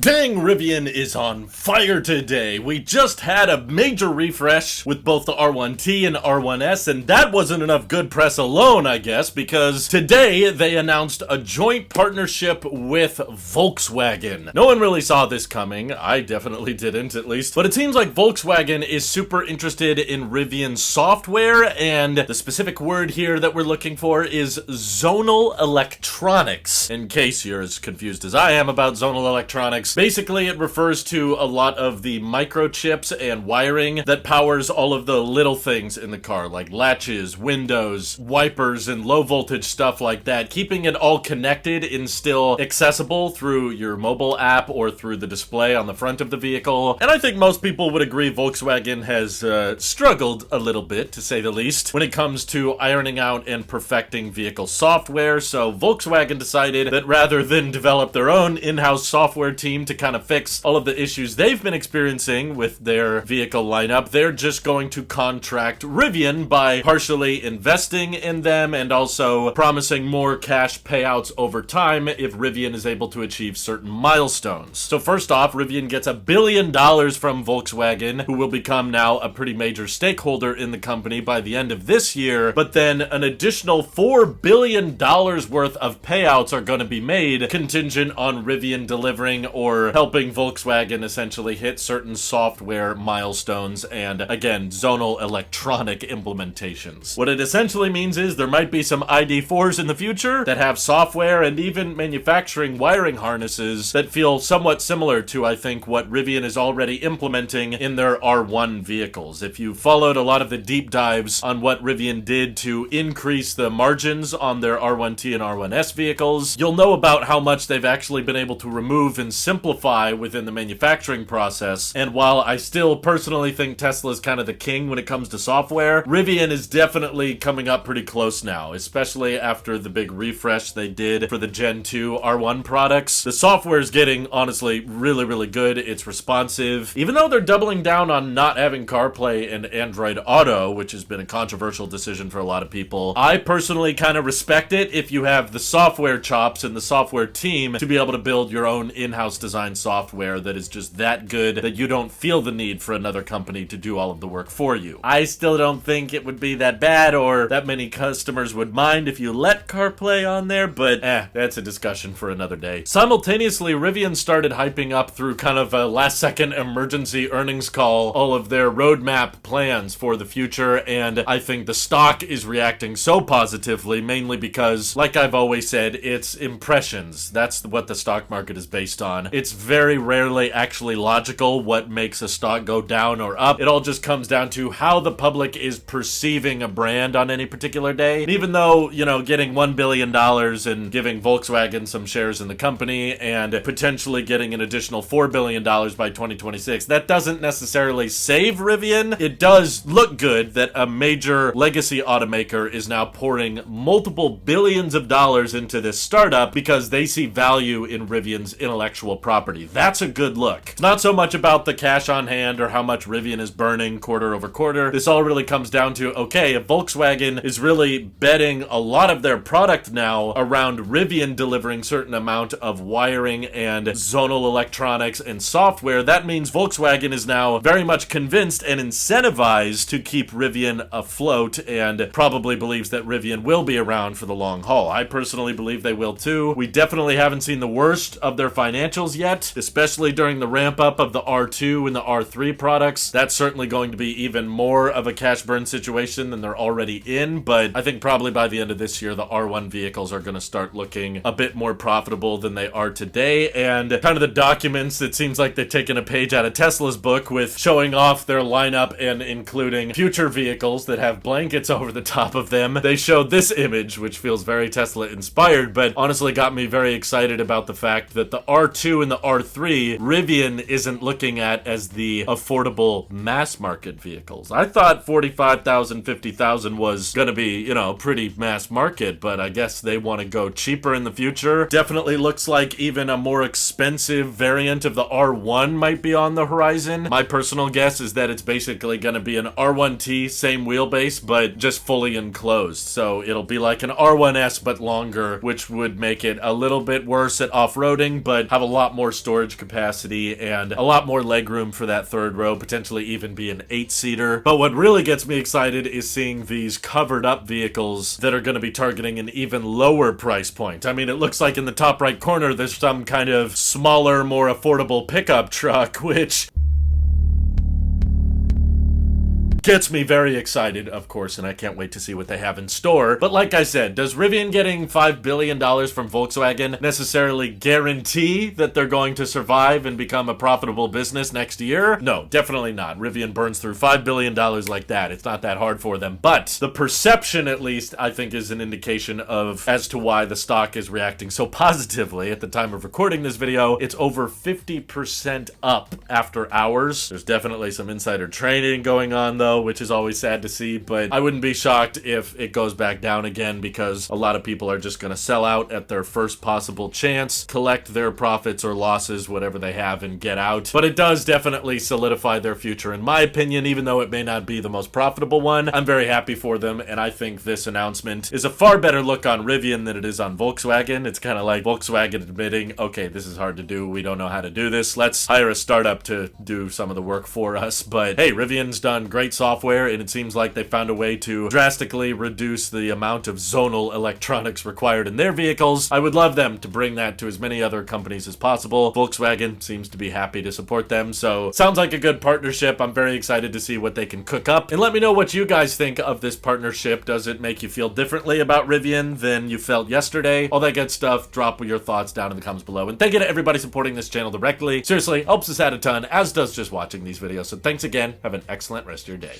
Dang, Rivian is on fire today. We just had a major refresh with both the R1T and R1S, and that wasn't enough good press alone, I guess, because today they announced a joint partnership with Volkswagen. No one really saw this coming. I definitely didn't, at least. But it seems like Volkswagen is super interested in Rivian software, and the specific word here that we're looking for is zonal electronics. In case you're as confused as I am about zonal electronics, basically, it refers to a lot of the microchips and wiring that powers all of the little things in the car, like latches, windows, wipers, and low voltage stuff like that, keeping it all connected and still accessible through your mobile app or through the display on the front of the vehicle. And I think most people would agree Volkswagen has struggled a little bit, to say the least, when it comes to ironing out and perfecting vehicle software. So Volkswagen decided that rather than develop their own in-house software team to kind of fix all of the issues they've been experiencing with their vehicle lineup, they're just going to contract Rivian by partially investing in them and also promising more cash payouts over time if Rivian is able to achieve certain milestones. So first off, Rivian gets $1 billion from Volkswagen, who will become now a pretty major stakeholder in the company by the end of this year, but then an additional $4 billion worth of payouts are going to be made contingent on Rivian delivering or helping Volkswagen essentially hit certain software milestones and, again, zonal electronic implementations. What it essentially means is there might be some ID4s in the future that have software and even manufacturing wiring harnesses that feel somewhat similar to, I think, what Rivian is already implementing in their R1 vehicles. If you followed a lot of the deep dives on what Rivian did to increase the margins on their R1T and R1S vehicles, you'll know about how much they've actually been able to remove and simplify within the manufacturing process. And while I still personally think Tesla is kind of the king when it comes to software, Rivian is definitely coming up pretty close now, especially after the big refresh they did for the Gen 2 R1 products. The software is getting, honestly, really, really good. It's responsive. Even though they're doubling down on not having CarPlay and Android Auto, which has been a controversial decision for a lot of people, I personally kind of respect it if you have the software chops and the software team to be able to build your own in-house design software that is just that good that you don't feel the need for another company to do all of the work for you. I still don't think it would be that bad or that many customers would mind if you let CarPlay on there, but that's a discussion for another day. Simultaneously, Rivian started hyping up through kind of a last-second emergency earnings call all of their roadmap plans for the future, and I think the stock is reacting so positively, mainly because, like I've always said, it's impressions. That's what the stock market is based on. It's very rarely actually logical what makes a stock go down or up. It all just comes down to how the public is perceiving a brand on any particular day. And even though, getting $1 billion and giving Volkswagen some shares in the company and potentially getting an additional $4 billion by 2026, that doesn't necessarily save Rivian. It does look good that a major legacy automaker is now pouring multiple billions of dollars into this startup because they see value in Rivian's intellectual property. That's a good look. It's not so much about the cash on hand or how much Rivian is burning quarter over quarter. This all really comes down to, okay, if Volkswagen is really betting a lot of their product now around Rivian delivering certain amount of wiring and zonal electronics and software, that means Volkswagen is now very much convinced and incentivized to keep Rivian afloat and probably believes that Rivian will be around for the long haul. I personally believe they will too. We definitely haven't seen the worst of their financials yet, especially during the ramp up of the R2 and the R3 products. That's certainly going to be even more of a cash burn situation than they're already in, but I think probably by the end of this year, the R1 vehicles are going to start looking a bit more profitable than they are today, and kind of the documents, it seems like they've taken a page out of Tesla's book with showing off their lineup and including future vehicles that have blankets over the top of them. They showed this image, which feels very Tesla inspired, but honestly got me very excited about the fact that the R2 and the R3, Rivian isn't looking at as the affordable mass market vehicles. I thought 45,000, 50,000 was gonna be, pretty mass market, but I guess they want to go cheaper in the future. Definitely looks like even a more expensive variant of the R1 might be on the horizon. My personal guess is that it's basically gonna be an R1T, same wheelbase, but just fully enclosed. So it'll be like an R1S but longer, which would make it a little bit worse at off-roading, but have a lot lot more storage capacity and a lot more legroom for that third row, potentially even be an 8-seater. But what really gets me excited is seeing these covered up vehicles that are going to be targeting an even lower price point. I mean, it looks like in the top right corner there's some kind of smaller, more affordable pickup truck, which gets me very excited, of course, and I can't wait to see what they have in store. But like I said, does Rivian getting $5 billion from Volkswagen necessarily guarantee that they're going to survive and become a profitable business next year? No, definitely not. Rivian burns through $5 billion like that. It's not that hard for them. But the perception, at least, I think is an indication of as to why the stock is reacting so positively. At the time of recording this video, it's over 50% up after hours. There's definitely some insider trading going on, though, which is always sad to see, but I wouldn't be shocked if it goes back down again because a lot of people are just going to sell out at their first possible chance, collect their profits or losses, whatever they have, and get out. But it does definitely solidify their future, in my opinion, even though it may not be the most profitable one. I'm very happy for them, and I think this announcement is a far better look on Rivian than it is on Volkswagen. It's kind of like Volkswagen admitting, okay, this is hard to do, we don't know how to do this, let's hire a startup to do some of the work for us. But hey, Rivian's done great software, and it seems like they found a way to drastically reduce the amount of zonal electronics required in their vehicles. I would love them to bring that to as many other companies as possible. Volkswagen seems to be happy to support them, so sounds like a good partnership. I'm very excited to see what they can cook up. And let me know what you guys think of this partnership. Does it make you feel differently about Rivian than you felt yesterday? All that good stuff. Drop your thoughts down in the comments below. And thank you to everybody supporting this channel directly. Seriously, helps us out a ton, as does just watching these videos. So thanks again. Have an excellent rest of your day.